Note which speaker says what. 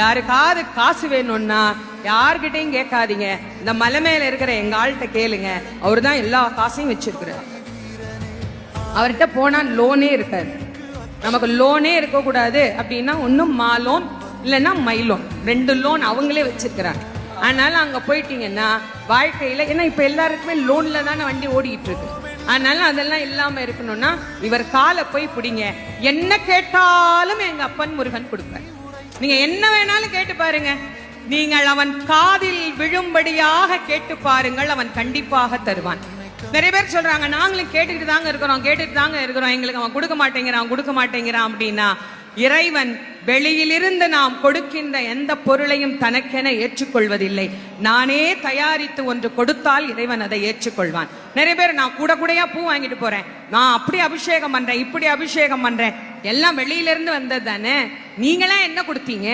Speaker 1: யாருக்காவது காசு வேணும்னா யார்கிட்டையும் கேட்காதீங்க, இந்த மலை மேல இருக்கிற எங்க ஆள்கிட்ட கேளுங்க. அவரு தான் எல்லா காசையும் வச்சிருக்கிறார். அவர்கிட்ட போனா லோனே இருக்காது. நமக்கு லோனே இருக்க கூடாது அப்படின்னா ஒன்னும் மா லோன் இல்லைன்னா மை லோன், 2 லோன் அவங்களே வச்சிருக்கிறாங்க. அதனால அங்க போயிட்டீங்கன்னா வாழ்க்கையில, ஏன்னா இப்ப எல்லாருக்குமே லோன்ல தானே வண்டி ஓடிக்கிட்டு இருக்கு. அதனால அதெல்லாம் இல்லாம இருக்கணும்னா இவர் காலை போய் பிடிங்க. என்ன கேட்டாலும் எங்க அப்பன் முருகன் கொடுப்பார். நீங்க என்ன வேணாலும் கேட்டு பாருங்க. நீங்கள் அவன் காதில் விழும்படியாக கேட்டு பாருங்கள், அவன் கண்டிப்பாக தருவான். நிறைய பேர் சொல்றாங்க, நாங்களும் கேட்டுக்கிட்டு தாங்க இருக்கிறோம், எங்களுக்கு அவன் கொடுக்க மாட்டேங்கிறான் அப்படின்னா, இறைவன் வெளியிலிருந்து நாம் கொடுக்கின்ற எந்த பொருளையும் தனக்கென ஏற்றுக்கொள்வதில்லை. நானே தயாரித்து ஒன்று கொடுத்தால் இறைவன் அதை ஏற்றுக்கொள்வான். நிறைய பேர் நான் கூடையா பூ வாங்கிட்டு போறேன், நான் அப்படி அபிஷேகம் பண்றேன், இப்படி அபிஷேகம் பண்றேன், எல்லாம் வெளியிலிருந்து வந்தது தானே, நீங்களா என்ன கொடுத்தீங்க?